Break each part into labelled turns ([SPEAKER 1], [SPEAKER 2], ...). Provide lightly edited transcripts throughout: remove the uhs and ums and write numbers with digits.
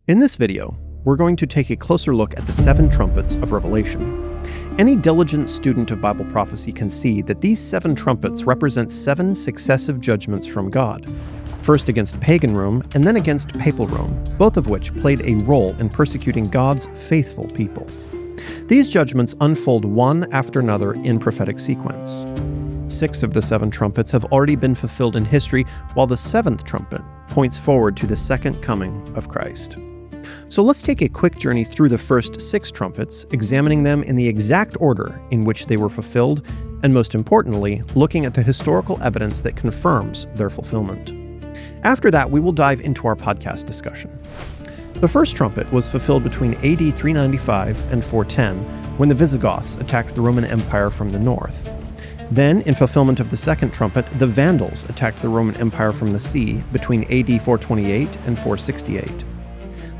[SPEAKER 1] In this video, we're going to take a closer look at the Seven Trumpets of Revelation. Any diligent student of Bible prophecy can see that these seven trumpets represent seven successive judgments from God, first against pagan Rome and then against papal Rome, both of which played a role in persecuting God's faithful people. These judgments unfold one after another in prophetic sequence. 6 of the 7 trumpets have already been fulfilled in history, while the 7th trumpet points forward to the second coming of Christ. So let's take a quick journey through the first 6 trumpets, examining them in the exact order in which they were fulfilled, and most importantly, looking at the historical evidence that confirms their fulfillment. After that, we will dive into our podcast discussion. The first trumpet was fulfilled between AD 395 and 410, when the Visigoths attacked the Roman Empire from the north. Then, in fulfillment of the second trumpet, the Vandals attacked the Roman Empire from the sea between AD 428 and 468.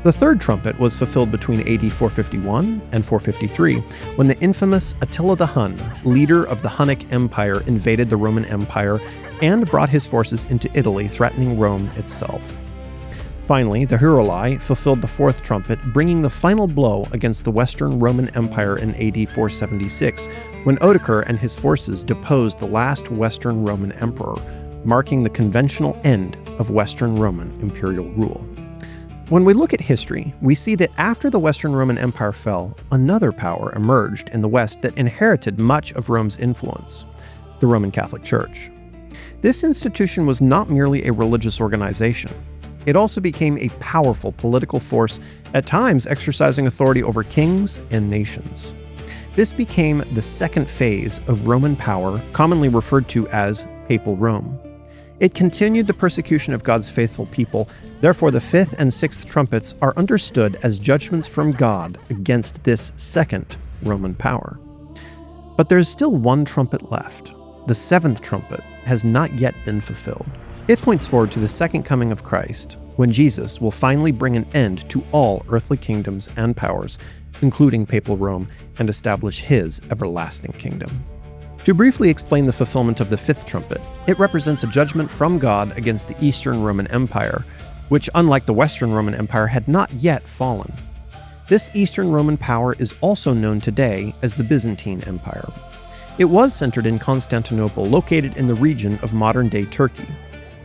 [SPEAKER 1] The third trumpet was fulfilled between AD 451 and 453, when the infamous Attila the Hun, leader of the Hunnic Empire, invaded the Roman Empire and brought his forces into Italy, threatening Rome itself. Finally, the Heruli fulfilled the fourth trumpet, bringing the final blow against the Western Roman Empire in AD 476, when Odoacer and his forces deposed the last Western Roman emperor, marking the conventional end of Western Roman imperial rule. When we look at history, we see that after the Western Roman Empire fell, another power emerged in the West that inherited much of Rome's influence: the Roman Catholic Church. This institution was not merely a religious organization. It also became a powerful political force, at times exercising authority over kings and nations. This became the second phase of Roman power, commonly referred to as Papal Rome. It continued the persecution of God's faithful people. Therefore, the 5th and 6th trumpets are understood as judgments from God against this second Roman power. But there is still one trumpet left. The 7th trumpet has not yet been fulfilled. It points forward to the second coming of Christ, when Jesus will finally bring an end to all earthly kingdoms and powers, including Papal Rome, and establish his everlasting kingdom. To briefly explain the fulfillment of the 5th trumpet, it represents a judgment from God against the Eastern Roman Empire, which, unlike the Western Roman Empire, had not yet fallen. This Eastern Roman power is also known today as the Byzantine Empire. It was centered in Constantinople, located in the region of modern-day Turkey.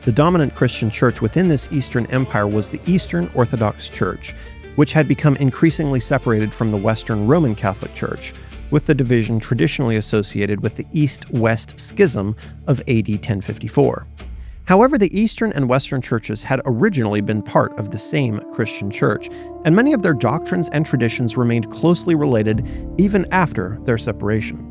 [SPEAKER 1] The dominant Christian church within this Eastern Empire was the Eastern Orthodox Church, which had become increasingly separated from the Western Roman Catholic Church, with the division traditionally associated with the East-West Schism of AD 1054. However, the Eastern and Western churches had originally been part of the same Christian church, and many of their doctrines and traditions remained closely related even after their separation.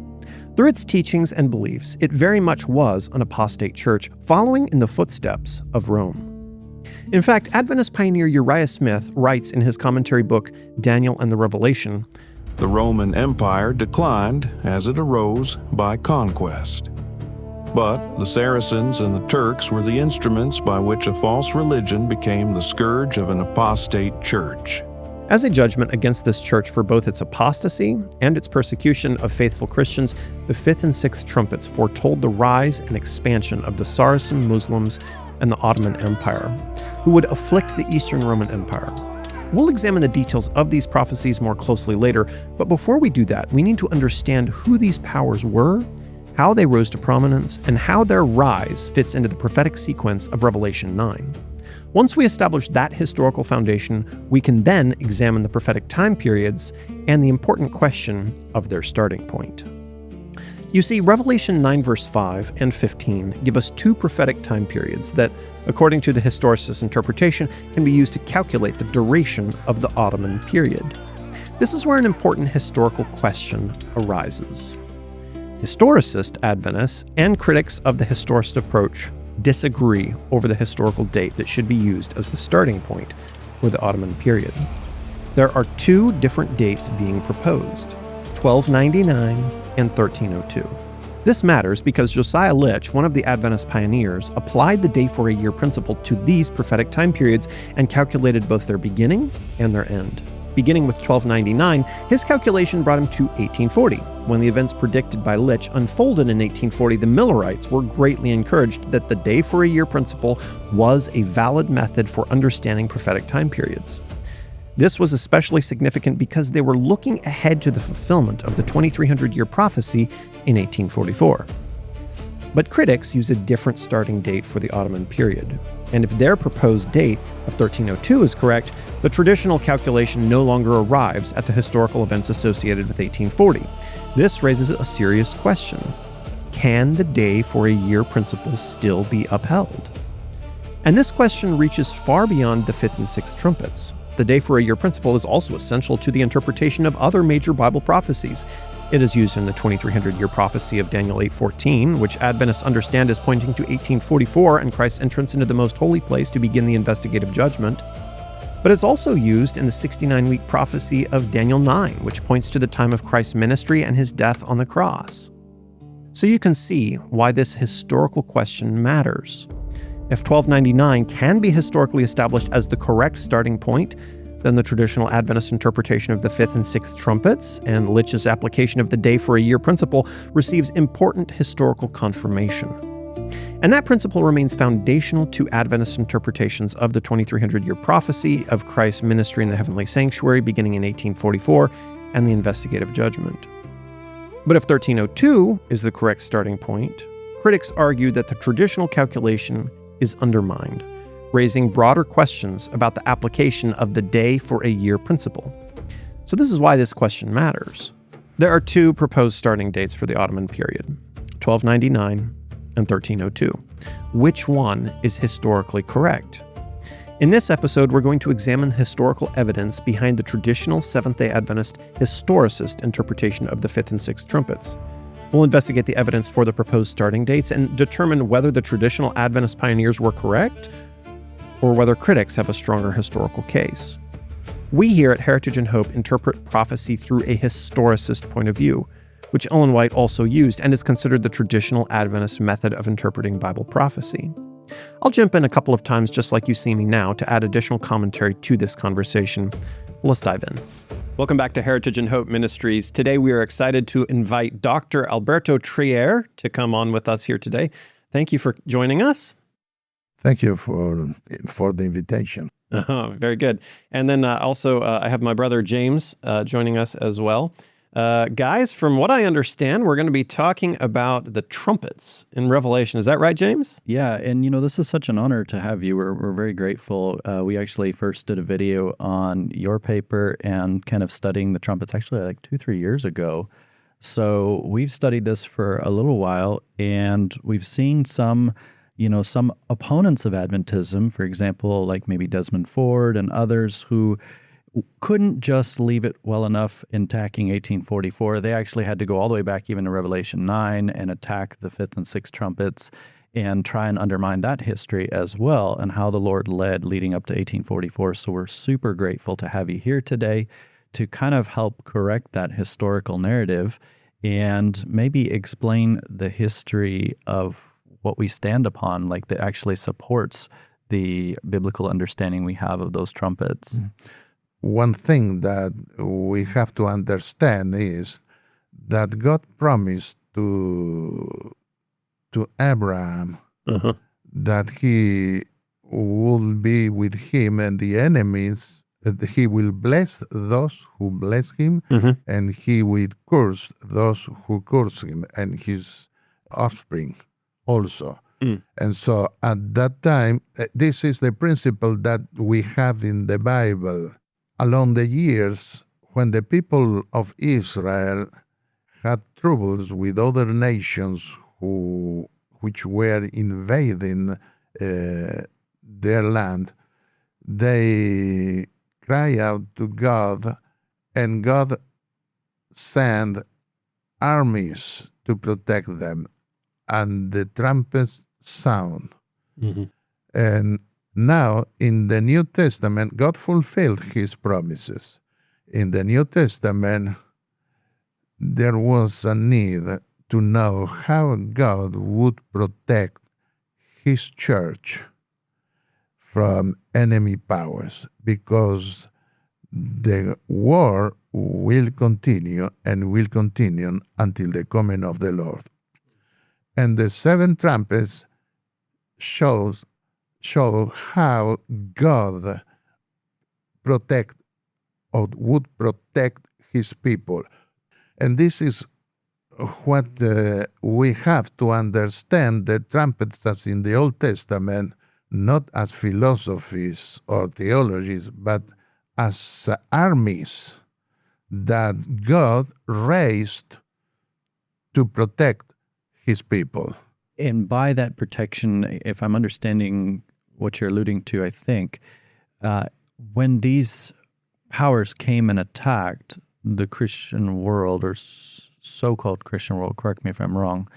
[SPEAKER 1] Through its teachings and beliefs, it very much was an apostate church, following in the footsteps of Rome. In fact, Adventist pioneer Uriah Smith writes in his commentary book, Daniel and the Revelation,
[SPEAKER 2] "The Roman Empire declined as it arose by conquest. But the Saracens and the Turks were the instruments by which a false religion became the scourge of an apostate church."
[SPEAKER 1] As a judgment against this church for both its apostasy and its persecution of faithful Christians, the 5th and 6th trumpets foretold the rise and expansion of the Saracen Muslims and the Ottoman Empire, who would afflict the Eastern Roman Empire. We'll examine the details of these prophecies more closely later, but before we do that, we need to understand who these powers were, how they rose to prominence, and how their rise fits into the prophetic sequence of Revelation 9. Once we establish that historical foundation, we can then examine the prophetic time periods and the important question of their starting point. You see, Revelation 9 verse 5 and 15 give us 2 prophetic time periods that, according to the Historicist interpretation, can be used to calculate the duration of the Ottoman period. This is where an important historical question arises. Historicist Adventists and critics of the historicist approach disagree over the historical date that should be used as the starting point for the Ottoman period. There are 2 different dates being proposed: 1299 and 1302. This matters because Josiah Litch, one of the Adventist pioneers, applied the day-for-a-year principle to these prophetic time periods and calculated both their beginning and their end. Beginning with 1299, his calculation brought him to 1840. When the events predicted by Litch unfolded in 1840, the Millerites were greatly encouraged that the day-for-a-year principle was a valid method for understanding prophetic time periods. This was especially significant because they were looking ahead to the fulfillment of the 2300-year prophecy in 1844. But critics use a different starting date for the Ottoman period, and if their proposed date of 1302 is correct, the traditional calculation no longer arrives at the historical events associated with 1840. This raises a serious question. Can the day for a year principle still be upheld? And this question reaches far beyond the fifth and sixth trumpets. The day for a year principle is also essential to the interpretation of other major Bible prophecies. It is used in the 2300-year prophecy of Daniel 8:14, which Adventists understand as pointing to 1844 and Christ's entrance into the most holy place to begin the investigative judgment. But it's also used in the 69-week prophecy of Daniel 9, which points to the time of Christ's ministry and his death on the cross. So you can see why this historical question matters. If 1299 can be historically established as the correct starting point, then the traditional Adventist interpretation of the fifth and sixth trumpets and Litch's application of the day for a year principle receives important historical confirmation. And that principle remains foundational to Adventist interpretations of the 2300-year prophecy of Christ's ministry in the heavenly sanctuary beginning in 1844 and the investigative judgment. But if 1302 is the correct starting point, critics argue that the traditional calculation is undermined, raising broader questions about the application of the day for a year principle. So this is why this question matters. There are two proposed starting dates for the Ottoman period, 1299 and 1302. Which one is historically correct? In this episode, we're going to examine the historical evidence behind the traditional Seventh-day Adventist Historicist interpretation of the fifth and sixth trumpets. We'll investigate the evidence for the proposed starting dates and determine whether the traditional Adventist pioneers were correct or whether critics have a stronger historical case. We here at Heritage and Hope interpret prophecy through a historicist point of view, which Ellen White also used and is considered the traditional Adventist method of interpreting Bible prophecy. I'll jump in a couple of times just like you see me now to add additional commentary to this conversation. Let's dive in. Welcome back to Heritage and Hope Ministries. Today we are excited to invite Dr. Alberto Treiyer to come on with us here today. Thank you for joining us.
[SPEAKER 3] Thank you for the invitation.
[SPEAKER 1] Very good. And then also I have my brother James joining us as well. Guys, from what I understand, we're going to be talking about the trumpets in Revelation. Is that right, James?
[SPEAKER 4] Yeah, and this is such an honor to have you. We're very grateful. We actually first did a video on your paper and kind of studying the trumpets actually like 2-3 years ago. So we've studied this for a little while, and we've seen some opponents of Adventism, for example, like maybe Desmond Ford and others who couldn't just leave it well enough in attacking 1844. They actually had to go all the way back even to Revelation 9 and attack the fifth and sixth trumpets and try and undermine that history as well and how the Lord led leading up to 1844. So we're super grateful to have you here today to kind of help correct that historical narrative and maybe explain the history of what we stand upon, like that actually supports the biblical understanding we have of those trumpets.
[SPEAKER 3] One thing that we have to understand is that God promised to Abraham that he will be with him and the enemies, that he will bless those who bless him, and he will curse those who curse him and his offspring also. And so at that time, this is the principle that we have in the Bible. Along the years, when the people of Israel had troubles with other nations which were invading their land, they cry out to God, and God sent armies to protect them, and the trumpets sound. And now, in the New Testament, God fulfilled his promises. In the New Testament, there was a need to know how God would protect his church from enemy powers, because the war will continue and will continue until the coming of the Lord. And the seven trumpets show how God protect or would protect his people. And this is what we have to understand the trumpets as in the Old Testament, not as philosophies or theologies, but as armies that God raised to protect his people.
[SPEAKER 4] And by that protection, if I'm understanding what you're alluding to, I think, when these powers came and attacked the Christian world, or so-called Christian world, correct me if I'm wrong,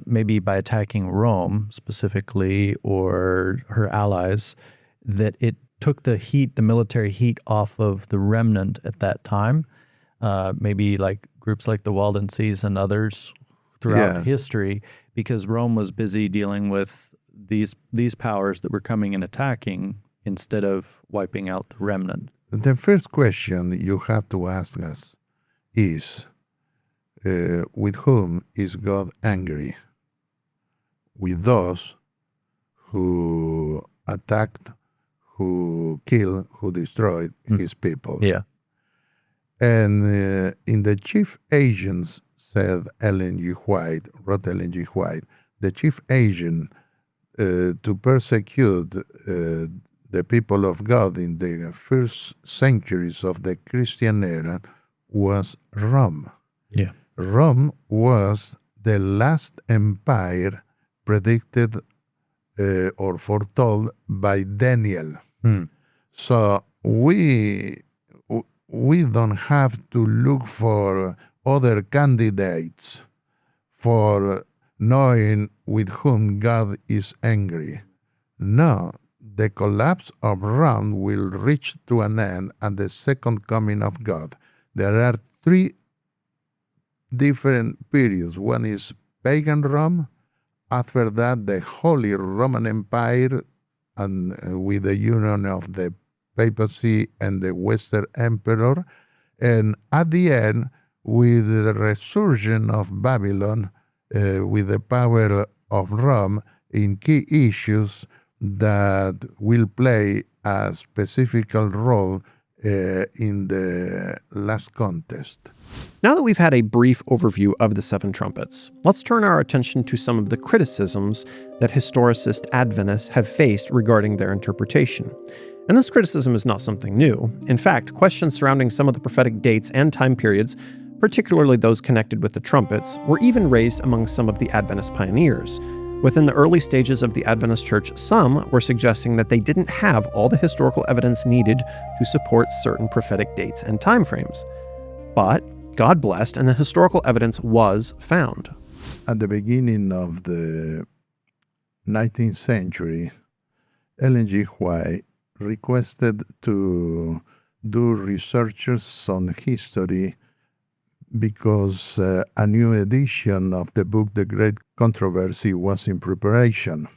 [SPEAKER 4] maybe by attacking Rome specifically or her allies, that it took the heat, the military heat off of the remnant at that time, maybe like groups like the Waldenses and others throughout history, because Rome was busy dealing with these powers that were coming and attacking instead of wiping out the remnant.
[SPEAKER 3] The first question you have to ask us is, with whom is God angry? With those who attacked, who killed, who destroyed his people.
[SPEAKER 4] Yeah.
[SPEAKER 3] And in the chief agents, said wrote Ellen G. White, the chief agent to persecute the people of God in the first centuries of the Christian era was Rome.
[SPEAKER 4] Yeah.
[SPEAKER 3] Rome was the last empire predicted or foretold by Daniel. So we don't have to look for other candidates for knowing with whom God is angry. No, the collapse of Rome will reach to an end at the second coming of God. There are three different periods. One is pagan Rome. After that, the Holy Roman Empire, and with the union of the papacy and the Western Emperor. And at the end, with the resurgence of Babylon, with the power of Rome in key issues that will play a specific role in the last contest.
[SPEAKER 1] Now that we've had a brief overview of the seven trumpets, let's turn our attention to some of the criticisms that historicist Adventists have faced regarding their interpretation. And this criticism is not something new. In fact, questions surrounding some of the prophetic dates and time periods, particularly those connected with the trumpets, were even raised among some of the Adventist pioneers. Within the early stages of the Adventist Church, some were suggesting that they didn't have all the historical evidence needed to support certain prophetic dates and timeframes. But God blessed, and the historical evidence was found.
[SPEAKER 3] At the beginning of the 19th century, Ellen G. White requested to do researches on history because a new edition of the book, The Great Controversy, was in preparation.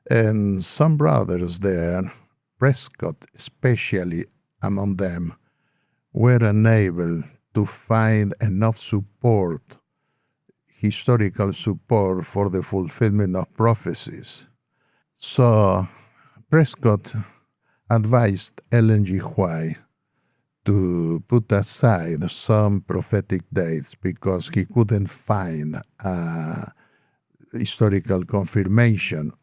[SPEAKER 3] And some brothers there, Prescott especially among them, were unable to find enough support, historical support, for the fulfillment of prophecies. So Prescott advised Ellen G. White to put aside some prophetic dates because he couldn't find historical confirmation.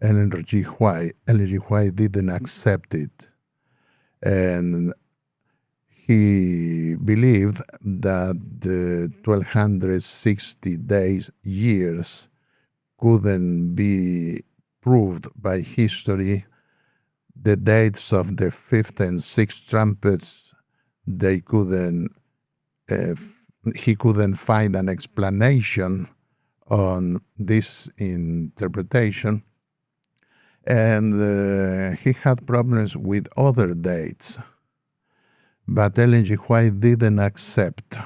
[SPEAKER 3] Ellen G. White didn't accept it. And he believed that the 1260 years couldn't be proved by history. The dates of the fifth and sixth trumpets, he couldn't find an explanation on this interpretation. And he had problems with other dates. But Ellen G. White didn't accept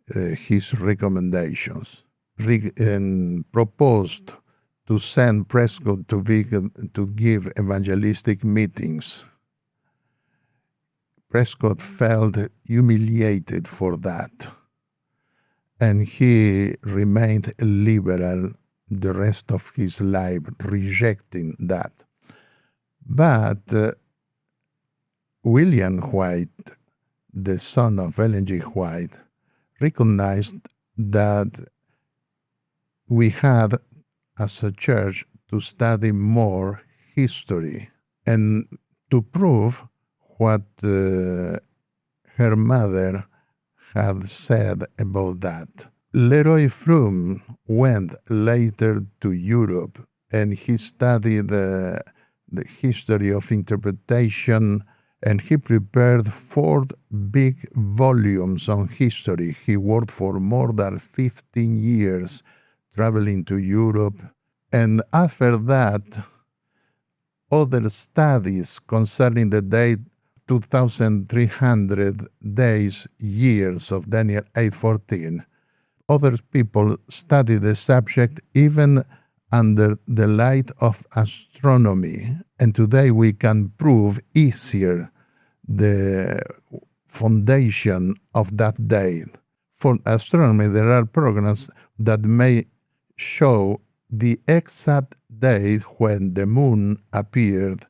[SPEAKER 3] his recommendations and proposed to send Prescott to give evangelistic meetings. Prescott felt humiliated for that, and he remained liberal the rest of his life, rejecting that. But William White, the son of Ellen G. White, recognized that we had, as a church, to study more history and to prove what her mother had said about that. Leroy Froome went later to Europe, and he studied the history of interpretation, and he prepared 4 big volumes on history. He worked for more than 15 years traveling to Europe. And after that, other studies concerning the date 2,300 days, years of Daniel 8:14. Other people study the subject even under the light of astronomy. And today we can prove easier the foundation of that date. For astronomy, there are programs that may show the exact date when the moon appeared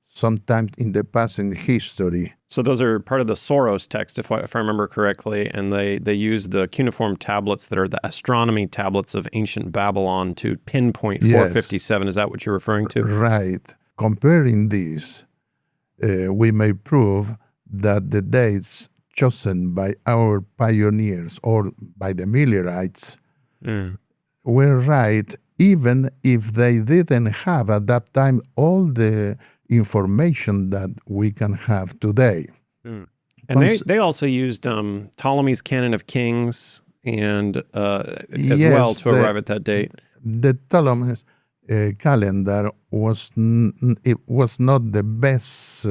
[SPEAKER 3] sometime in the past in history.
[SPEAKER 1] So those are part of the Soros text, if I remember correctly, and they use the cuneiform tablets that are the astronomy tablets of ancient Babylon to pinpoint 457. Is that what you're referring to?
[SPEAKER 3] Right. Comparing these, we may prove that the dates chosen by our pioneers or by the Millerites were right, even if they didn't have at that time all the information that we can have today.
[SPEAKER 1] And they also used Ptolemy's Canon of Kings and as well to arrive at that date.
[SPEAKER 3] The Ptolemy calendar was not the best.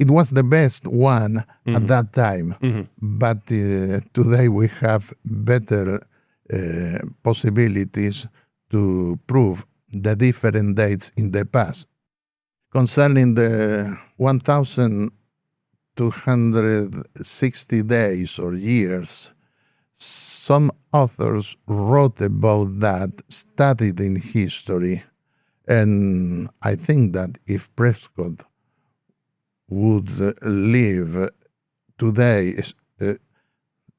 [SPEAKER 3] It was the best one at that time, but today we have better possibilities to prove the different dates in the past. Concerning the 1,260 days or years, some authors wrote about that, studied in history, and I think that if Prescott would live today,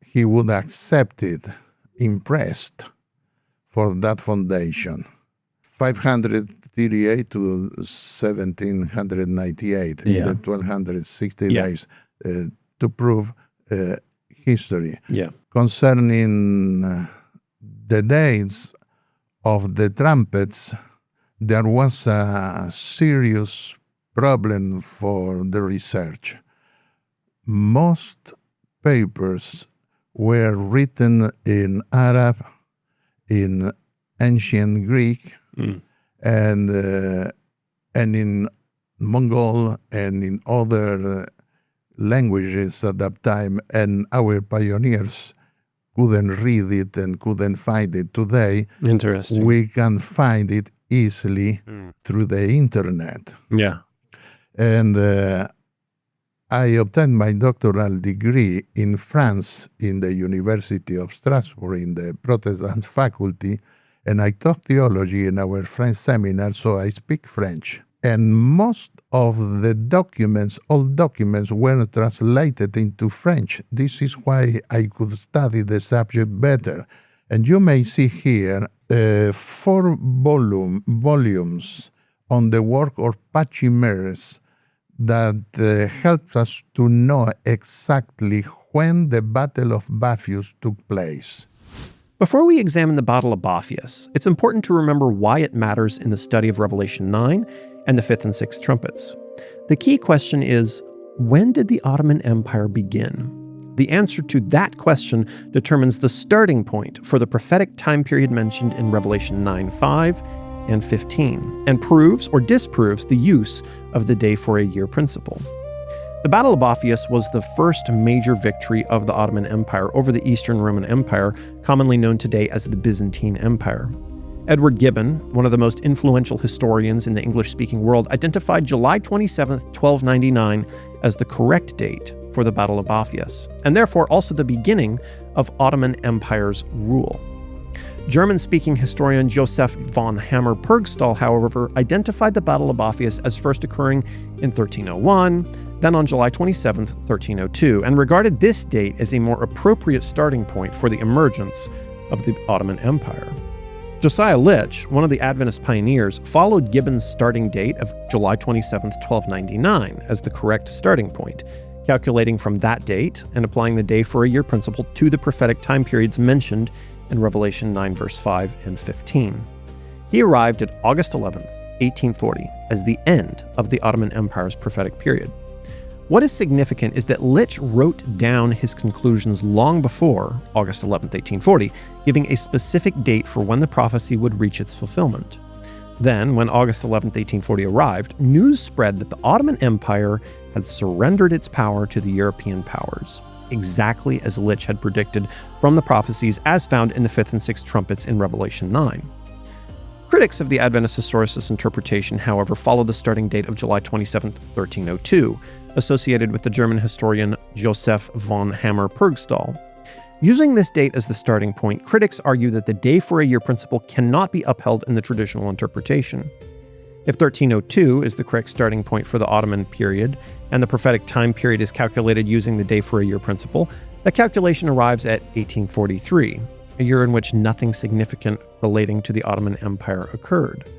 [SPEAKER 3] he would accept it, impressed for that foundation. 538 to 1798, the 1,260 days, to prove history. Concerning the dates of the trumpets, there was a serious problem for the research. Most papers were written in Arab, in ancient Greek, and in Mongol and in other languages at that time, and our pioneers couldn't read it and couldn't find it. Today,
[SPEAKER 1] interesting,
[SPEAKER 3] we can find it easily through the internet. And I obtained my doctoral degree in France in the University of Strasbourg in the Protestant faculty, and I taught theology in our French seminar, so I speak French. And most of the documents, all documents, were translated into French. This is why I could study the subject better. And you may see here 4 volumes on the work of Pachymers that helps us to know exactly when the Battle of Bapheus took place.
[SPEAKER 1] Before we examine the Battle of Bapheus, it's important to remember why it matters in the study of Revelation 9 and the 5th and 6th trumpets. The key question is, when did the Ottoman Empire begin? The answer to that question determines the starting point for the prophetic time period mentioned in Revelation 9:5 and 15, and proves or disproves the use of the day for a year principle. The Battle of Bapheus was the first major victory of the Ottoman Empire over the Eastern Roman Empire, commonly known today as the Byzantine Empire. Edward Gibbon, one of the most influential historians in the English-speaking world, identified July 27, 1299 as the correct date for the Battle of Bapheus, and therefore also the beginning of Ottoman Empire's rule. German-speaking historian Joseph von Hammer-Purgstall, however, identified the Battle of Bapheus as first occurring in 1301, then on July 27, 1302, and regarded this date as a more appropriate starting point for the emergence of the Ottoman Empire. Josiah Litch, one of the Adventist pioneers, followed Gibbon's starting date of July 27, 1299 as the correct starting point, calculating from that date and applying the day for a year principle to the prophetic time periods mentioned in Revelation 9 verse 5 and 15. He arrived at August 11, 1840, as the end of the Ottoman Empire's prophetic period. What is significant is that Litch wrote down his conclusions long before August 11, 1840, giving a specific date for when the prophecy would reach its fulfillment. Then, when August 11, 1840 arrived, news spread that the Ottoman Empire had surrendered its power to the European powers, exactly as Litch had predicted from the prophecies as found in the 5th and 6th trumpets in Revelation 9. Critics of the Adventist Historicist interpretation, however, follow the starting date of July 27, 1302, associated with the German historian Joseph von Hammer-Purgstall. Using this date as the starting point, critics argue that the day for a year principle cannot be upheld in the traditional interpretation. If 1302 is the correct starting point for the Ottoman period, and the prophetic time period is calculated using the day for a year principle, the calculation arrives at 1843, a year in which nothing significant relating to the Ottoman Empire occurred.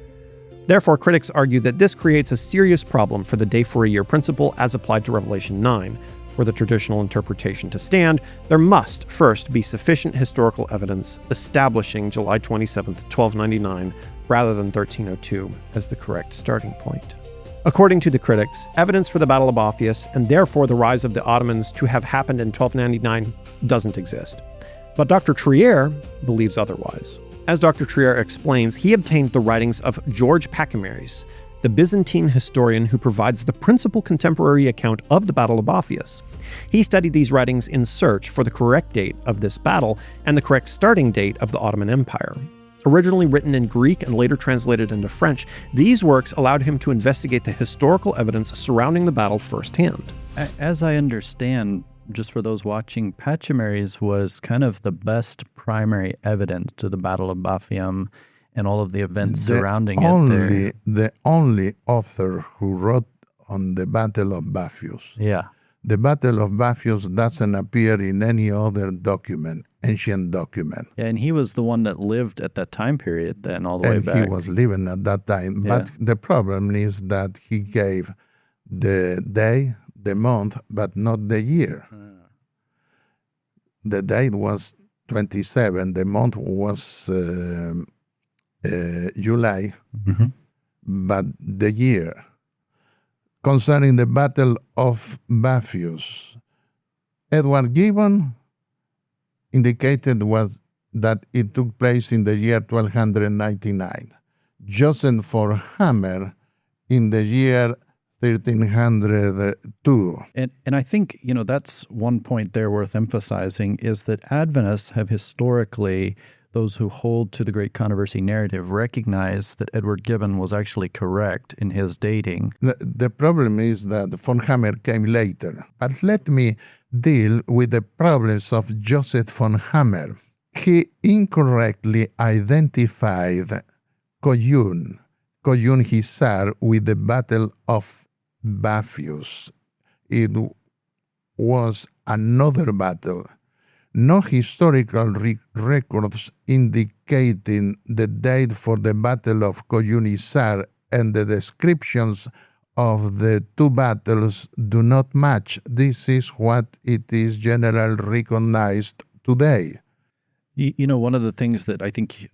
[SPEAKER 1] Therefore, critics argue that this creates a serious problem for the day for a year principle as applied to Revelation 9. For the traditional interpretation to stand, there must first be sufficient historical evidence establishing July 27, 1299, rather than 1302 as the correct starting point. According to the critics, evidence for the Battle of Bapheus, and therefore the rise of the Ottomans, to have happened in 1299 doesn't exist. But Dr. Treiyer believes otherwise. As Dr. Treiyer explains, he obtained the writings of George Pachymeres, the Byzantine historian who provides the principal contemporary account of the Battle of Bapheus. He studied these writings in search for the correct date of this battle and the correct starting date of the Ottoman Empire. Originally written in Greek and later translated into French, these works allowed him to investigate the historical evidence surrounding the battle firsthand.
[SPEAKER 4] As I understand, just for those watching, Pachymeres was kind of the best primary evidence to the Battle of Bapheum and all of the events surrounding it.
[SPEAKER 3] The only author who wrote on the Battle of Bapheus.
[SPEAKER 4] Yeah.
[SPEAKER 3] The Battle of Bapheus doesn't appear in any other document, ancient document.
[SPEAKER 4] Yeah, and he was the one that lived at that time period then all the way back.
[SPEAKER 3] And he was living at that time.
[SPEAKER 4] Yeah.
[SPEAKER 3] But the problem is that he gave the day, the month, but not the year. The date was 27, the month was July, but the year. Concerning the Battle of Bapheus, Edward Gibbon indicated was that it took place in the year 1299. Joseph von Hammer in the year 1302.
[SPEAKER 4] And I think, that's one point there worth emphasizing is that Adventists have historically, those who hold to the Great Controversy narrative, recognize that Edward Gibbon was actually correct in his dating.
[SPEAKER 3] The problem is that von Hammer came later. But let me deal with the problems of Joseph von Hammer. He incorrectly identified Koyun Hissar with the Battle of Bapheus. It was another battle. No historical records indicating the date for the Battle of Koyun Hissar, and the descriptions of the two battles do not match. This is what it is generally recognized today.
[SPEAKER 4] One of the things that I think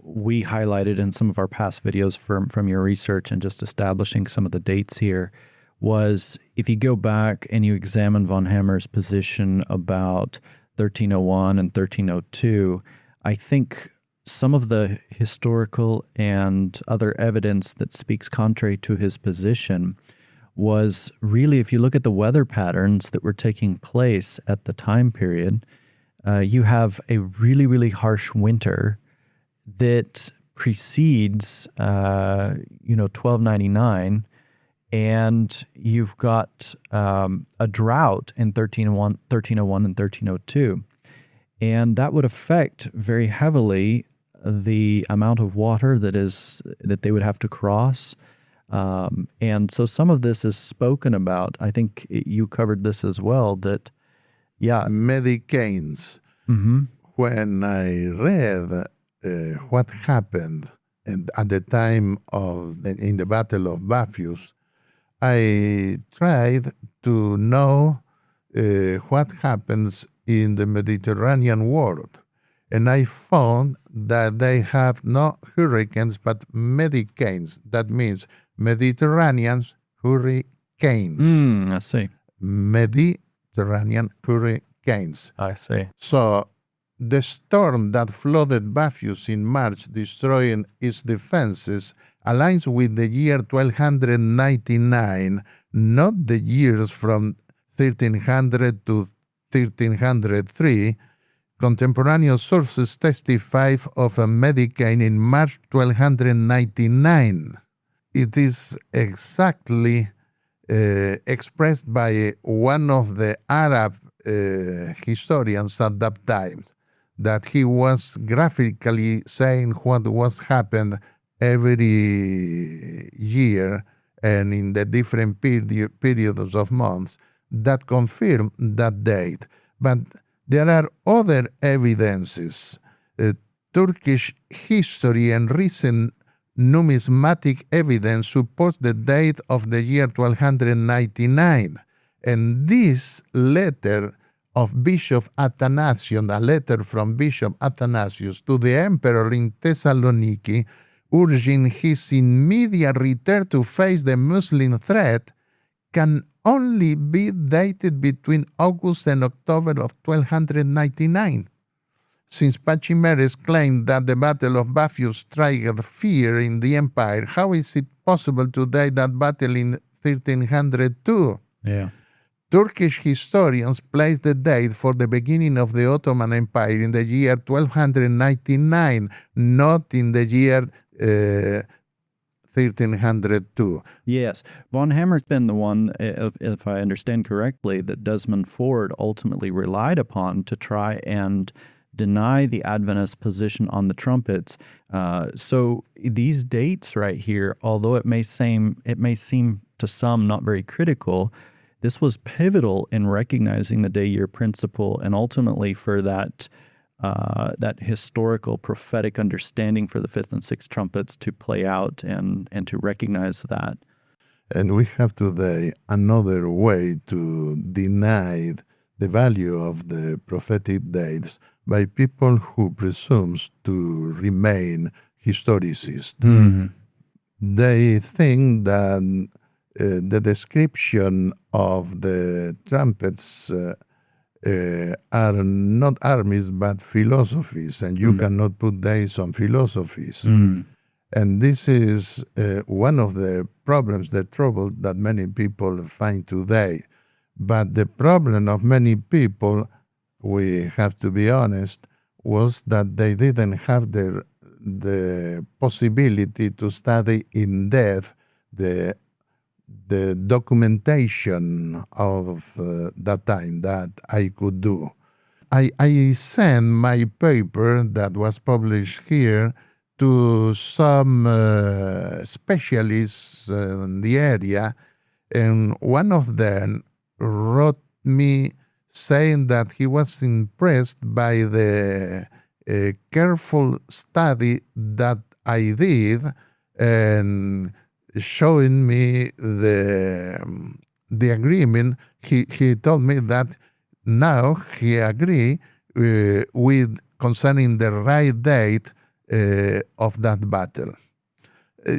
[SPEAKER 4] we highlighted in some of our past videos from your research and just establishing some of the dates here was if you go back and you examine von Hammer's position about 1301 and 1302, I think some of the historical and other evidence that speaks contrary to his position was really, if you look at the weather patterns that were taking place at the time period, you have a really, really harsh winter that precedes, 1299, and you've got a drought in 1301 and 1302. And that would affect very heavily the amount of water that they would have to cross. And so some of this is spoken about. I think you covered this as well, that, yeah.
[SPEAKER 3] Medicains. When I read what happened at the time in the Battle of Bapheus, I tried to know what happens in the Mediterranean world. And I found that they have no hurricanes, but medicanes. That means Mediterranean hurricanes.
[SPEAKER 4] I see.
[SPEAKER 3] Mediterranean hurricanes.
[SPEAKER 4] I see.
[SPEAKER 3] So the storm that flooded Bapheus in March, destroying its defenses, aligns with the year 1299, not the years from 1300 to 1303. Contemporaneous sources testify of a medicane in March 1299. It is exactly expressed by one of the Arab historians at that time, that he was graphically saying what was happened every year and in the different periods of months that confirm that date. But there are other evidences. Turkish history and recent numismatic evidence supports the date of the year 1299. And this letter of Bishop Athanasius, a letter from Bishop Athanasius to the emperor in Thessaloniki, urging his immediate return to face the Muslim threat, can only be dated between August and October of 1299. Since Pachymeres claimed that the Battle of Bapheus triggered fear in the empire, how is it possible to date that battle in 1302?
[SPEAKER 4] Yeah.
[SPEAKER 3] Turkish historians place the date for the beginning of the Ottoman Empire in the year 1299, not in the year 1302.
[SPEAKER 4] Yes. Von Hammer's been the one, if I understand correctly, that Desmond Ford ultimately relied upon to try and deny the Adventist position on the trumpets. So these dates right here, although it may seem to some not very critical, this was pivotal in recognizing the day-year principle and ultimately for that historical prophetic understanding for the fifth and sixth trumpets to play out and to recognize that.
[SPEAKER 3] And we have today another way to deny the value of the prophetic dates by people who presumes to remain historicists.
[SPEAKER 4] Mm-hmm.
[SPEAKER 3] They think that the description of the trumpets are not armies but philosophies, and you cannot put dates on philosophies. And this is one of the problems, the trouble that many people find today. But the problem of many people, we have to be honest, was that they didn't have the possibility to study in depth the documentation of that time that I could do. I sent my paper that was published here to some specialists in the area, and one of them wrote me saying that he was impressed by the careful study that I did, and showing me the agreement. He told me that now he agree with concerning the right date of that battle.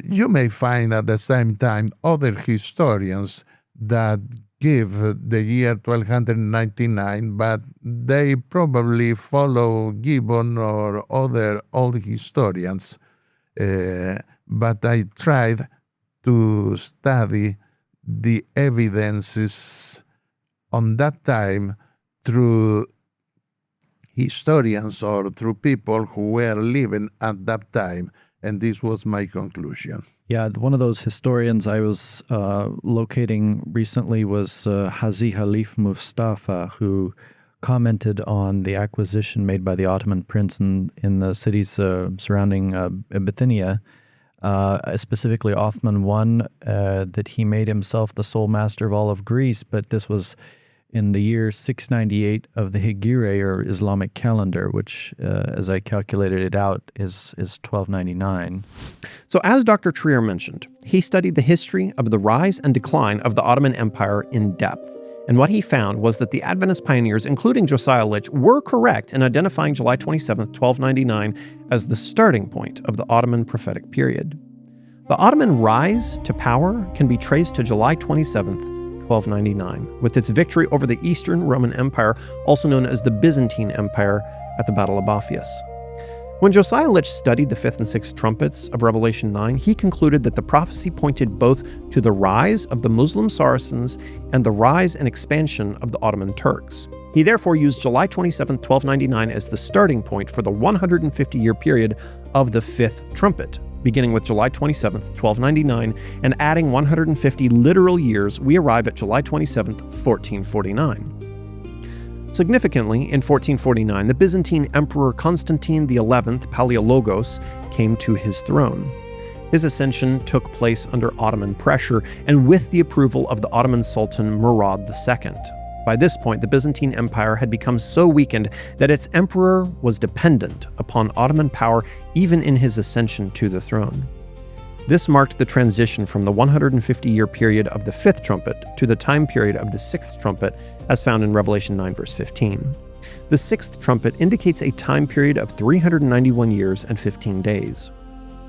[SPEAKER 3] You may find at the same time other historians that give the year 1299, but they probably follow Gibbon or other old historians. But I tried to study the evidences on that time through historians or through people who were living at that time, and this was my conclusion.
[SPEAKER 4] Yeah, one of those historians I was locating recently was Hazi Khalif Mustafa, who commented on the acquisition made by the Ottoman prince in the cities surrounding Bithynia. specifically Othman I, that he made himself the sole master of all of Greece, but this was in the year 698 of the Hijri, or Islamic calendar, which, as I calculated it out, is 1299.
[SPEAKER 1] So as Dr. Treiyer mentioned, he studied the history of the rise and decline of the Ottoman Empire in depth. And what he found was that the Adventist pioneers, including Josiah Litch, were correct in identifying July 27, 1299 as the starting point of the Ottoman prophetic period. The Ottoman rise to power can be traced to July 27, 1299, with its victory over the Eastern Roman Empire, also known as the Byzantine Empire, at the Battle of Bapheus. When Josiah Litch studied the 5th and 6th trumpets of Revelation 9, he concluded that the prophecy pointed both to the rise of the Muslim Saracens and the rise and expansion of the Ottoman Turks. He therefore used July 27, 1299 as the starting point for the 150-year period of the 5th trumpet. Beginning with July 27, 1299, and adding 150 literal years, we arrive at July 27, 1449. Significantly, in 1449, the Byzantine Emperor Constantine XI, Palaiologos, came to his throne. His ascension took place under Ottoman pressure and with the approval of the Ottoman Sultan Murad II. By this point, the Byzantine Empire had become so weakened that its emperor was dependent upon Ottoman power even in his ascension to the throne. This marked the transition from the 150-year period of the 5th trumpet to the time period of the 6th trumpet, as found in Revelation 9, verse 15. The 6th trumpet indicates a time period of 391 years and 15 days.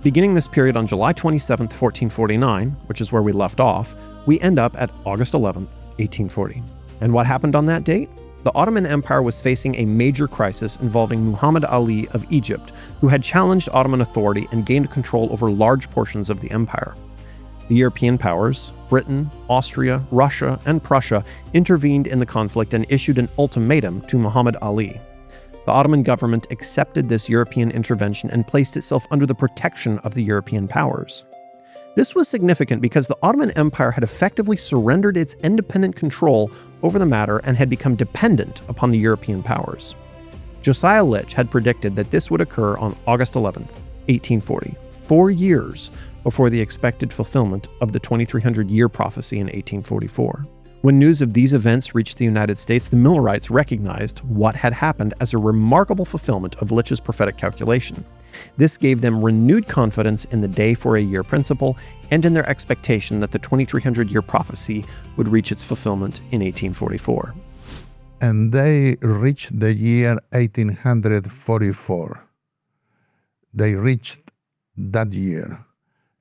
[SPEAKER 1] Beginning this period on July 27, 1449, which is where we left off, we end up at August 11, 1840. And what happened on that date? The Ottoman Empire was facing a major crisis involving Muhammad Ali of Egypt, who had challenged Ottoman authority and gained control over large portions of the empire. The European powers, Britain, Austria, Russia, and Prussia, intervened in the conflict and issued an ultimatum to Muhammad Ali. The Ottoman government accepted this European intervention and placed itself under the protection of the European powers. This was significant because the Ottoman Empire had effectively surrendered its independent control over the matter and had become dependent upon the European powers. Josiah Litch had predicted that this would occur on August 11, 1840, 4 years before the expected fulfillment of the 2300-year prophecy in 1844. When news of these events reached the United States, the Millerites recognized what had happened as a remarkable fulfillment of Litch's prophetic calculation. This gave them renewed confidence in the day-for-a-year principle and in their expectation that the 2300-year prophecy would reach its fulfillment in 1844.
[SPEAKER 3] And they reached the year 1844. They reached that year.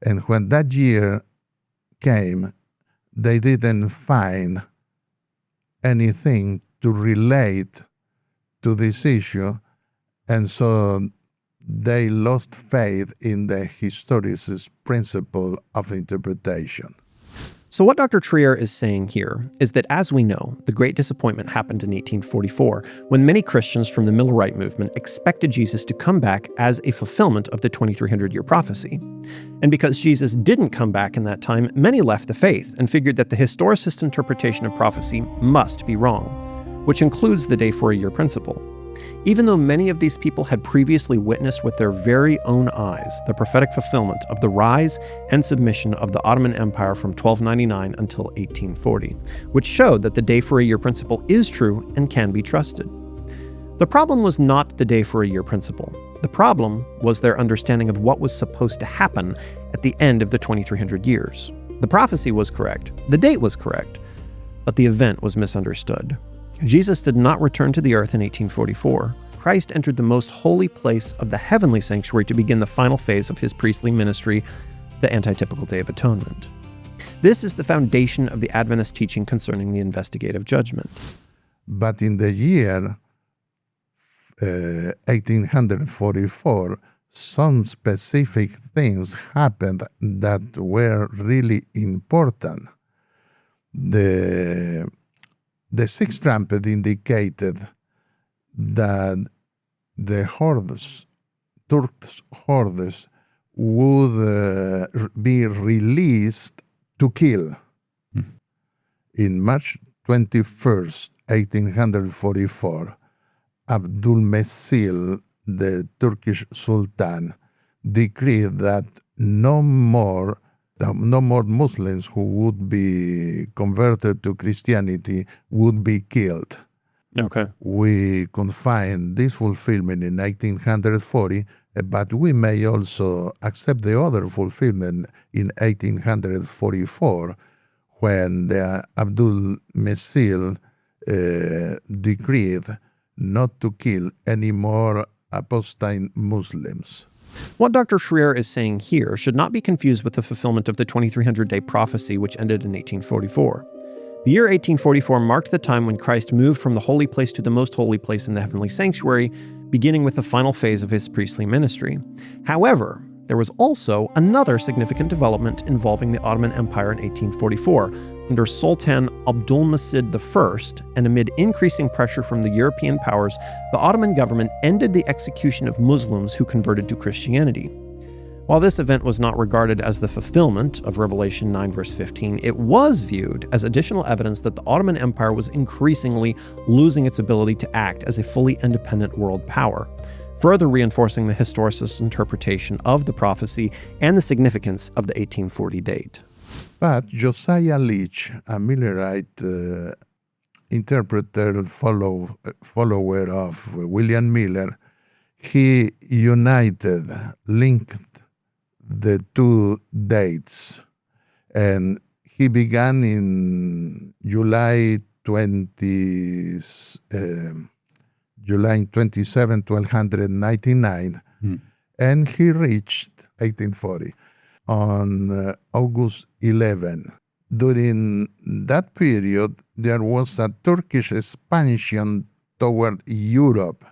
[SPEAKER 3] And when that year came, they didn't find anything to relate to this issue, and so they lost faith in the historicist principle of interpretation.
[SPEAKER 1] So what Dr. Treiyer is saying here is that, as we know, the Great Disappointment happened in 1844, when many Christians from the Millerite movement expected Jesus to come back as a fulfillment of the 2300-year prophecy. And because Jesus didn't come back in that time, many left the faith and figured that the historicist interpretation of prophecy must be wrong, which includes the day-for-a-year principle. Even though many of these people had previously witnessed with their very own eyes the prophetic fulfillment of the rise and submission of the Ottoman Empire from 1299 until 1840, which showed that the day-for-a-year principle is true and can be trusted. The problem was not the day-for-a-year principle. The problem was their understanding of what was supposed to happen at the end of the 2300 years. The prophecy was correct, the date was correct, but the event was misunderstood. Jesus did not return to the earth in 1844. Christ entered the most holy place of the heavenly sanctuary to begin the final phase of his priestly ministry, the antitypical Day of Atonement. This is the foundation of the Adventist teaching concerning the investigative judgment.
[SPEAKER 3] But in the year 1844, some specific things happened that were really important. The sixth trumpet indicated that the hordes, Turks' hordes, would be released to kill. In March 21st, 1844, Abdülmecil, the Turkish Sultan, decreed that no more Muslims who would be converted to Christianity would be killed.
[SPEAKER 1] Okay.
[SPEAKER 3] We could find this fulfillment in 1840, but we may also accept the other fulfillment in 1844, when the Abdul Mesil decreed not to kill any more apostate Muslims.
[SPEAKER 1] What Dr. Treiyer is saying here should not be confused with the fulfillment of the 2300-day prophecy, which ended in 1844. The year 1844 marked the time when Christ moved from the holy place to the most holy place in the heavenly sanctuary, beginning with the final phase of his priestly ministry. However, there was also another significant development involving the Ottoman Empire in 1844, under Sultan Abdülmecid I, and amid increasing pressure from the European powers, the Ottoman government ended the execution of Muslims who converted to Christianity. While this event was not regarded as the fulfillment of Revelation 9 verse 15, it was viewed as additional evidence that the Ottoman Empire was increasingly losing its ability to act as a fully independent world power, further reinforcing the historicist interpretation of the prophecy and the significance of the 1840 date.
[SPEAKER 3] But Josiah Litch, a Millerite interpreter, follower of William Miller, he linked the two dates, and he began in July 27, 1299, and he reached 1840 on August 11. During that period, there was a Turkish expansion toward Europe,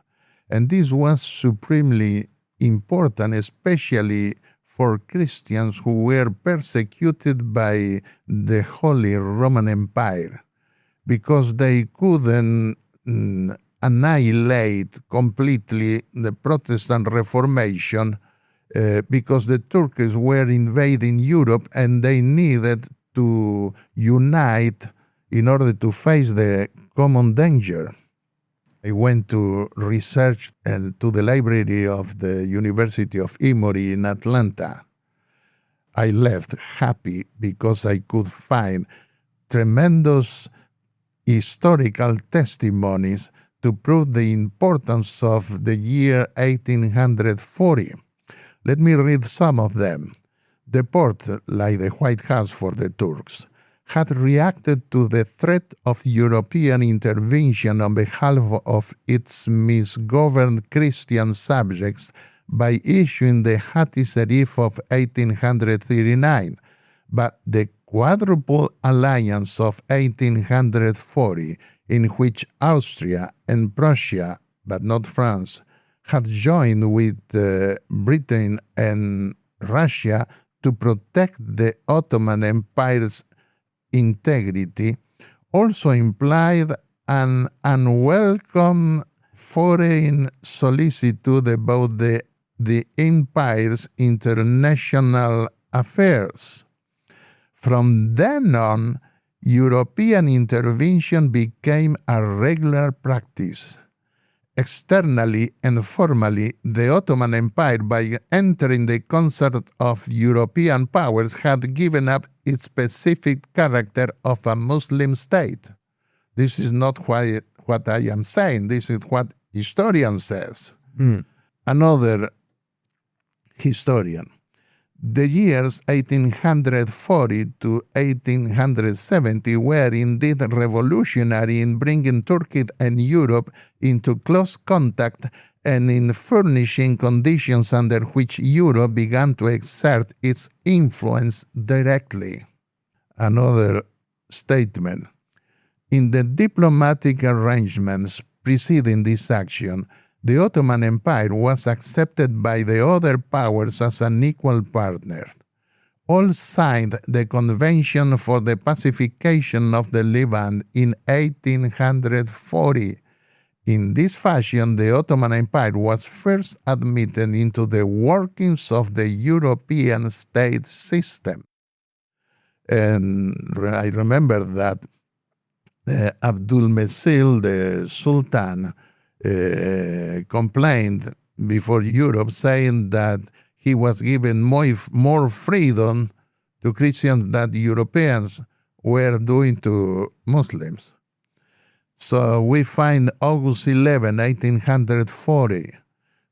[SPEAKER 3] and this was supremely important, especially for Christians who were persecuted by the Holy Roman Empire, because they couldn't annihilate completely the Protestant Reformation, because the Turks were invading Europe and they needed to unite in order to face the common danger. I went to research to the library of the University of Emory in Atlanta. I left happy because I could find tremendous historical testimonies to prove the importance of the year 1840. Let me read some of them. The Porte, like the White House for the Turks, had reacted to the threat of European intervention on behalf of its misgoverned Christian subjects by issuing the Hatti Serif of 1839, but the Quadruple Alliance of 1840, in which Austria and Prussia, but not France, had joined with Britain and Russia to protect the Ottoman Empire's integrity, also implied an unwelcome foreign solicitude about the empire's international affairs. From then on, European intervention became a regular practice. Externally and formally, the Ottoman Empire, by entering the concert of European powers, had given up its specific character of a Muslim state. This is not what I am saying. This is what historian says. Another historian. The years 1840 to 1870 were indeed revolutionary in bringing Turkey and Europe into close contact and in furnishing conditions under which Europe began to exert its influence directly. Another statement. In the diplomatic arrangements preceding this action, the Ottoman Empire was accepted by the other powers as an equal partner. All signed the Convention for the Pacification of the Levant in 1840. In this fashion, the Ottoman Empire was first admitted into the workings of the European state system. And I remember that Abdul Mesil, the Sultan, complained before Europe, saying that he was given more freedom to Christians than the Europeans were doing to Muslims. So we find August 11, 1840,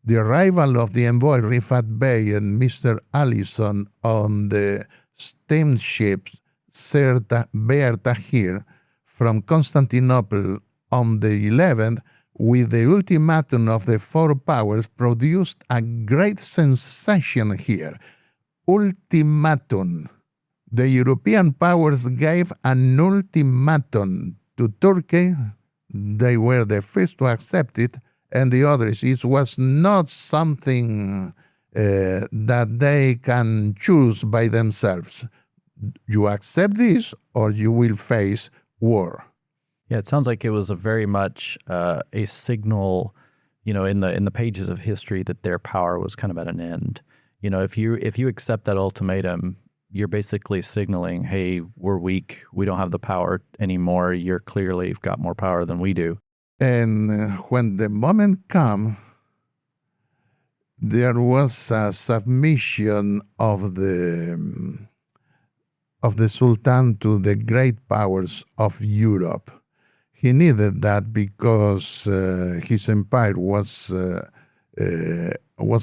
[SPEAKER 3] the arrival of the envoy Rifat Bey and Mr. Allison on the steamship Be'er Tahir from Constantinople on the 11th, with the ultimatum of the four powers, produced a great sensation here. Ultimatum. The European powers gave an ultimatum to Turkey. They were the first to accept it, and the others. It was not something that they can choose by themselves. You accept this, or you will face war.
[SPEAKER 4] Yeah, it sounds like it was a very much a signal, in the pages of history that their power was kind of at an end. If you accept that ultimatum, you're basically signaling, hey, we're weak, we don't have the power anymore, you're clearly got more power than we do.
[SPEAKER 3] And when the moment came, there was a submission of the Sultan to the great powers of Europe. He needed that because his empire was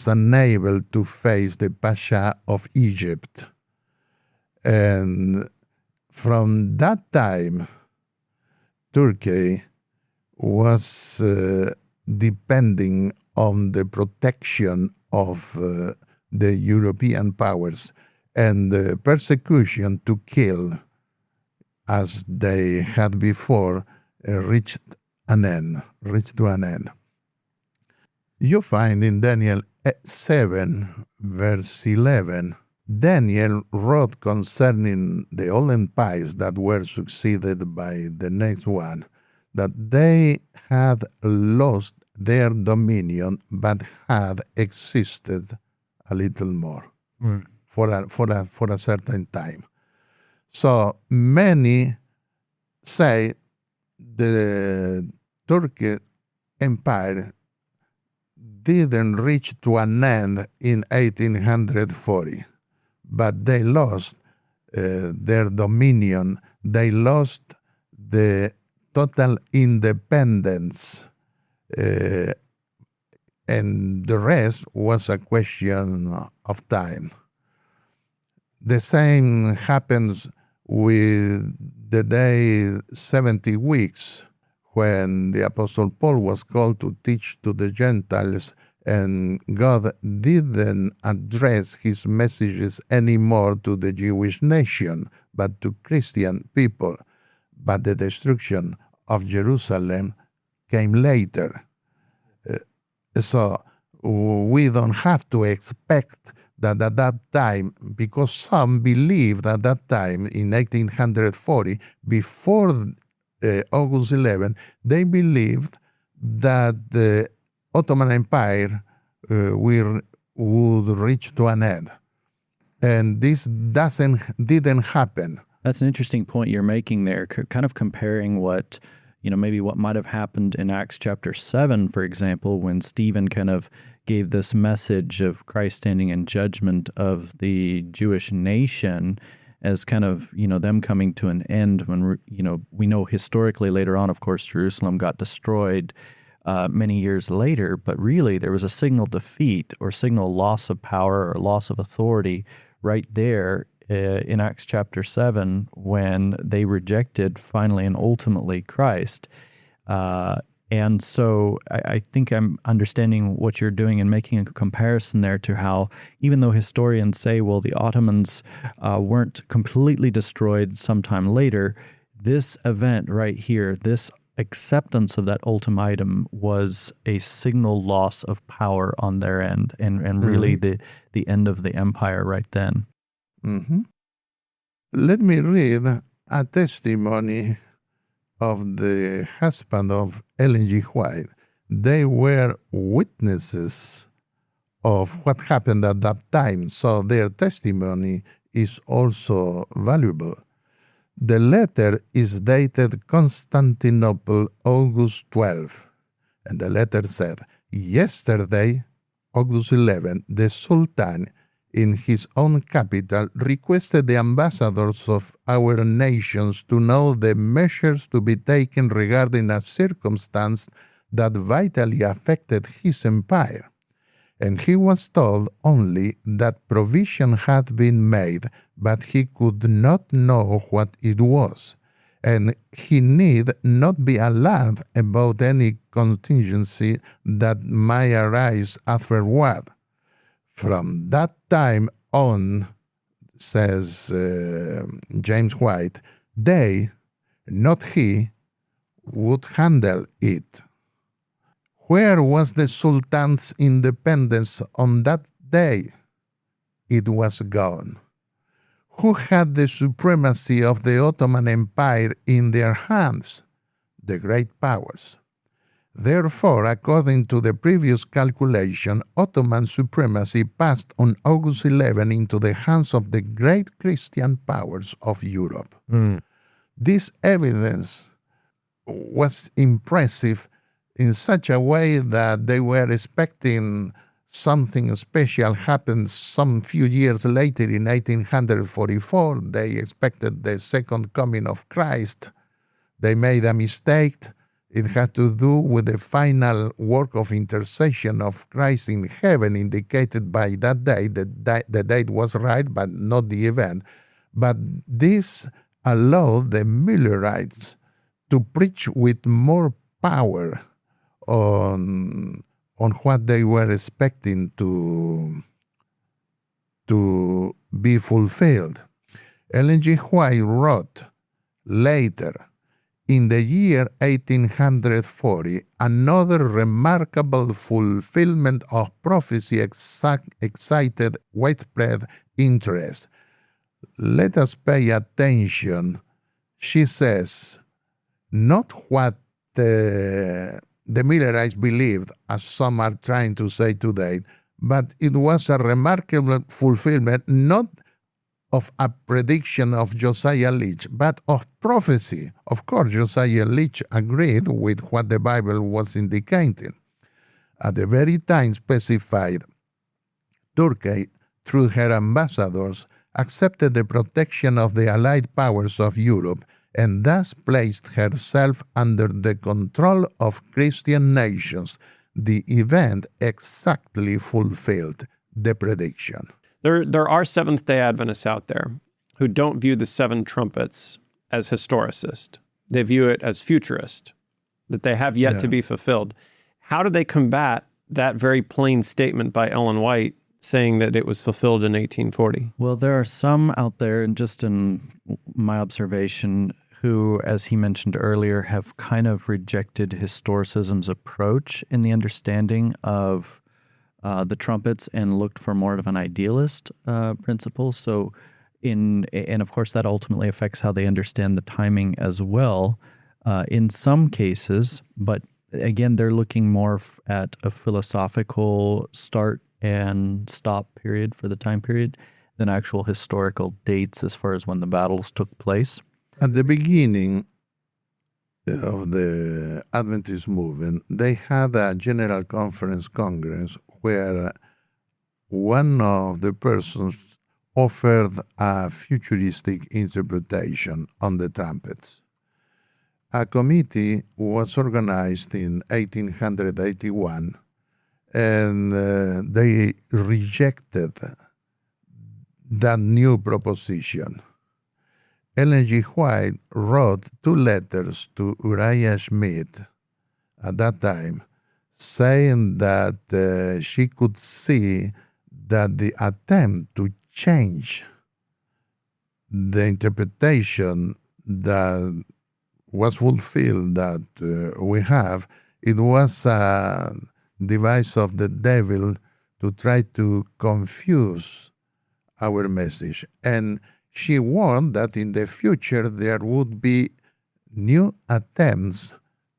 [SPEAKER 3] unable to face the Pasha of Egypt. And from that time, Turkey was depending on the protection of the European powers, and the persecution to kill, as they had before, reached to an end. You find in Daniel 7, verse 11, Daniel wrote concerning the old empires that were succeeded by the next one, that they had lost their dominion, but had existed a little more for a certain time. So many say the Turkish Empire didn't reach to an end in 1840, but they lost their dominion. They lost the total independence, and the rest was a question of time. The same happens with the day 70 weeks, when the Apostle Paul was called to teach to the Gentiles, and God didn't address his messages anymore to the Jewish nation, but to Christian people. But the destruction of Jerusalem came later. So we don't have to expect that at that time, because some believed at that time in 1840, before August 11, they believed that the Ottoman Empire would reach to an end. And this didn't happen.
[SPEAKER 4] That's an interesting point you're making there, kind of comparing what, maybe what might have happened in Acts chapter 7, for example, when Stephen kind of gave this message of Christ standing in judgment of the Jewish nation as kind of, them coming to an end when, we know historically later on, of course, Jerusalem got destroyed many years later, but really there was a signal defeat or signal loss of power or loss of authority right there in Acts chapter 7 when they rejected finally and ultimately Christ. And so I think I'm understanding what you're doing and making a comparison there to how, even though historians say, well, the Ottomans weren't completely destroyed sometime later, this event right here, this acceptance of that ultimatum was a signal loss of power on their end and really the end of the empire right then.
[SPEAKER 3] Mm-hmm. Let me read a testimony of the husband of Ellen G. White. They were witnesses of what happened at that time, so their testimony is also valuable. The letter is dated Constantinople, August 12, and the letter said, "Yesterday, August 11, the Sultan in his own capital, requested the ambassadors of our nations to know the measures to be taken regarding a circumstance that vitally affected his empire. And he was told only that provision had been made, but he could not know what it was, and he need not be alarmed about any contingency that might arise afterward. From that time on, says James White, they, not he, would handle it. Where was the Sultan's independence on that day? It was gone. Who had the supremacy of the Ottoman Empire in their hands? The great powers. Therefore, according to the previous calculation, Ottoman supremacy passed on August 11 into the hands of the great Christian powers of Europe. This evidence was impressive in such a way that they were expecting something special happened some few years later in 1844. They expected the second coming of Christ. They made a mistake. It had to do with the final work of intercession of Christ in heaven, indicated by that date. The date was right, but not the event. But this allowed the Millerites to preach with more power on what they were expecting to be fulfilled. Ellen G. White wrote later, in the year 1840, another remarkable fulfillment of prophecy excited widespread interest. Let us pay attention. She says, not what the Millerites believed, as some are trying to say today, but it was a remarkable fulfillment, not of a prediction of Josiah Litch, but of prophecy. Of course, Josiah Litch agreed with what the Bible was indicating. At the very time specified, Turkey, through her ambassadors, accepted the protection of the Allied powers of Europe and thus placed herself under the control of Christian nations. The event exactly fulfilled the prediction.
[SPEAKER 1] There are Seventh-day Adventists out there who don't view the seven trumpets as historicist. They view it as futurist, that they have yet to be fulfilled. How do they combat that very plain statement by Ellen White saying that it was fulfilled in 1840?
[SPEAKER 4] Well, there are some out there, and just in my observation, who, as he mentioned earlier, have kind of rejected historicism's approach in the understanding of the trumpets and looked for more of an idealist principle. So, and of course, that ultimately affects how they understand the timing as well in some cases. But again, they're looking more at a philosophical start and stop period for the time period than actual historical dates as far as when the battles took place.
[SPEAKER 3] At the beginning of the Adventist movement, they had a General Conference Congress where one of the persons offered a futuristic interpretation on the trumpets. A committee was organized in 1881, and they rejected that new proposition. Ellen G. White wrote 2 letters to Uriah Schmidt at that time, saying that she could see that the attempt to change the interpretation that was fulfilled that we have, it was a device of the devil to try to confuse our message. And she warned that in the future there would be new attempts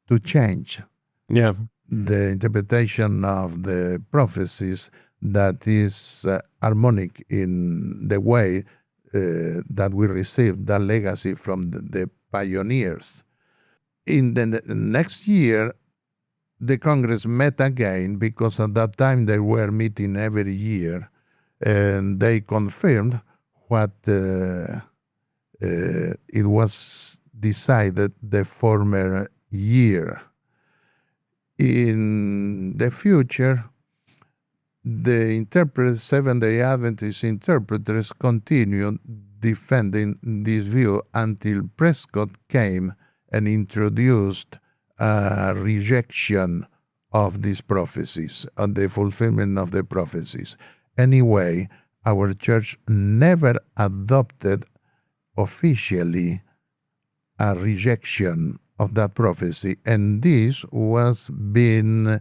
[SPEAKER 3] to change the interpretation of the prophecies that is harmonic in the way that we received that legacy from the pioneers. In the next year, the Congress met again, because at that time they were meeting every year, and they confirmed what it was decided the former year. In the future, the Seventh-day Adventist interpreters continued defending this view until Prescott came and introduced a rejection of these prophecies, on the fulfillment of the prophecies. Anyway, our church never adopted officially a rejection of that prophecy, and this was being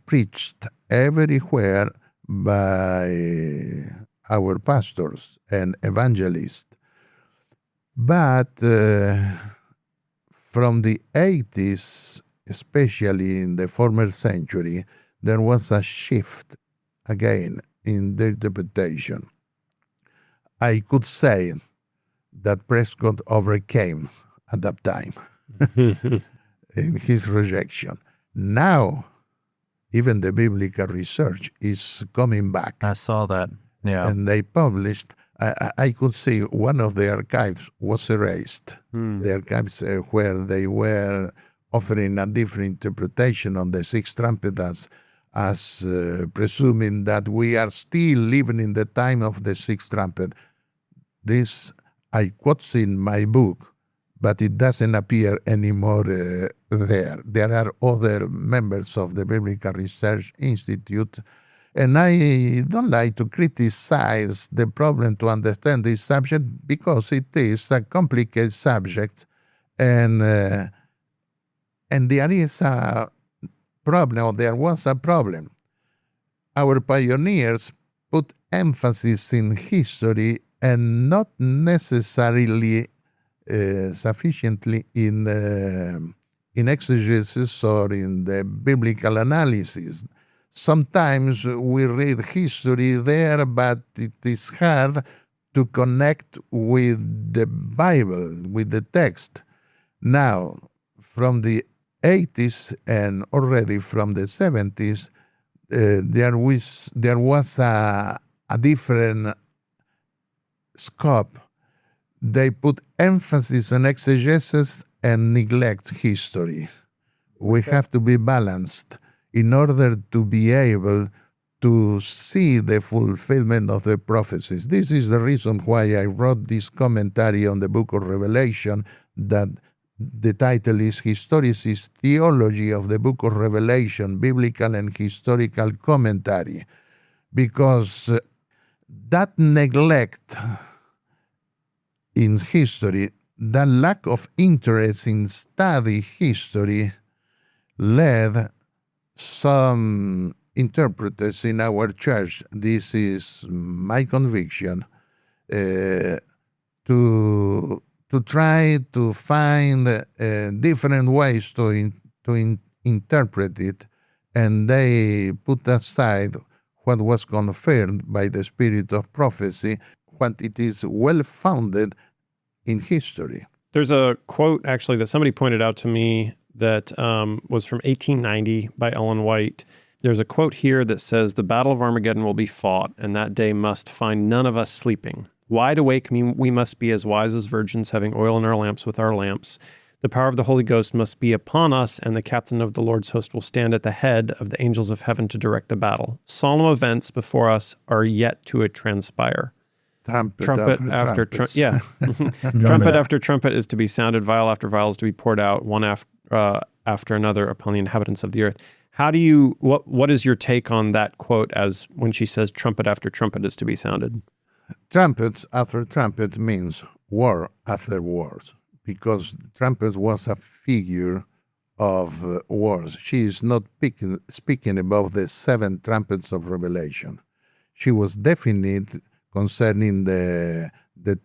[SPEAKER 3] preached everywhere by our pastors and evangelists. But from the 80s, especially in the former century, there was a shift again in the interpretation. I could say that Prescott overcame at that time in his rejection. Now, even the biblical research is coming back.
[SPEAKER 4] I saw that. Yeah.
[SPEAKER 3] And they published, I could see one of the archives was erased. The archives where they were offering a different interpretation on the sixth trumpet as presuming that we are still living in the time of the sixth trumpet. This I quote in my book, but it doesn't appear anymore there. There are other members of the Biblical Research Institute, and I don't like to criticize the problem to understand this subject because it is a complicated subject, and there is a problem, or there was a problem. Our pioneers put emphasis in history and not necessarily sufficiently in exegesis or in the biblical analysis. Sometimes we read history there, but it is hard to connect with the Bible, with the text. Now, from the 80s and already from the 70s, there was a different scope. They put emphasis on exegesis and neglect history. We have to be balanced in order to be able to see the fulfillment of the prophecies. This is the reason why I wrote this commentary on the book of Revelation, that the title is Historicist Theology of the Book of Revelation, Biblical and Historical Commentary, because that neglect in history, that lack of interest in study history led some interpreters in our church, this is my conviction, to try to find different ways to interpret it, and they put aside what was confirmed by the spirit of prophecy, when it is well-founded in history.
[SPEAKER 5] There's a quote, actually, that somebody pointed out to me that was from 1890 by Ellen White. There's a quote here that says, "The battle of Armageddon will be fought, and that day must find none of us sleeping. Wide awake we must be, as wise as virgins, having oil in our lamps with our lamps. The power of the Holy Ghost must be upon us, and the captain of the Lord's host will stand at the head of the angels of heaven to direct the battle. Solemn events before us are yet to transpire." Trumpet after trumpet. Yeah. Trumpet after trumpet is to be sounded, vial after vial is to be poured out, one after another upon the inhabitants of the earth. How do you, what is your take on that quote as when she says trumpet after trumpet is to be sounded?
[SPEAKER 3] Trumpets after trumpet means war after wars, because trumpet was a figure of wars. She is not speaking about the 7 trumpets of Revelation. She was definite concerning the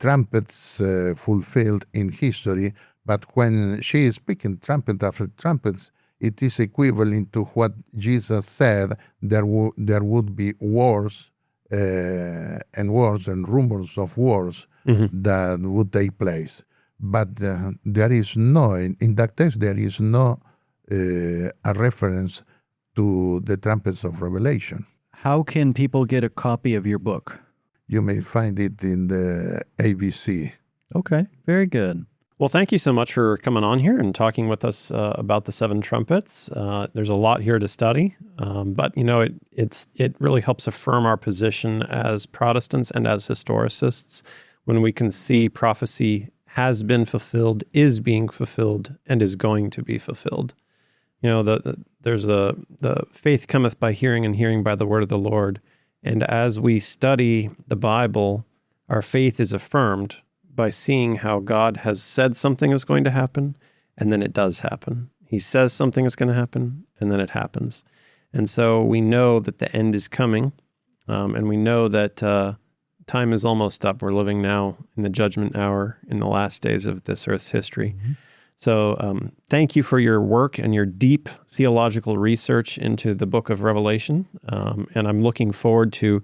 [SPEAKER 3] trumpets fulfilled in history, but when she is speaking trumpet after trumpets, it is equivalent to what Jesus said, there would be wars and rumors of wars that would take place. But there is no, in that text, there is no a reference to the trumpets of Revelation.
[SPEAKER 4] How can people get a copy of your book?
[SPEAKER 3] You may find it in the ABC.
[SPEAKER 4] Okay, very good.
[SPEAKER 5] Well, thank you so much for coming on here and talking with us about the Seven Trumpets. There's a lot here to study, but it really helps affirm our position as Protestants and as historicists when we can see prophecy has been fulfilled, is being fulfilled, and is going to be fulfilled. There's the faith cometh by hearing, and hearing by the word of the Lord. And as we study the Bible, our faith is affirmed by seeing how God has said something is going to happen, and then it does happen. He says something is going to happen, and then it happens. And so we know that the end is coming, and we know that time is almost up. We're living now in the judgment hour, in the last days of this earth's history. Mm-hmm. So thank you for your work and your deep theological research into the book of Revelation, and I'm looking forward to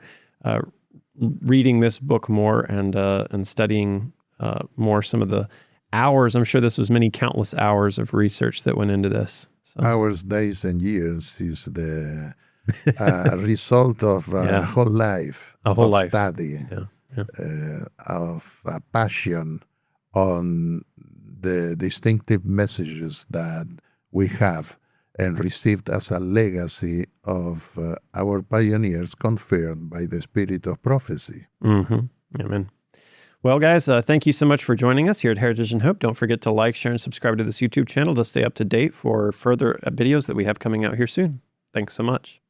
[SPEAKER 5] reading this book more and studying more some of the hours. I'm sure this was many countless hours of research that went into this. So.
[SPEAKER 3] Hours, days, and years is the result of a whole life of study, of a passion on the distinctive messages that we have and received as a legacy of our pioneers confirmed by the spirit of prophecy.
[SPEAKER 5] Mm-hmm. Amen. Well, guys, thank you so much for joining us here at Heritage and Hope. Don't forget to like, share, and subscribe to this YouTube channel to stay up to date for further videos that we have coming out here soon. Thanks so much.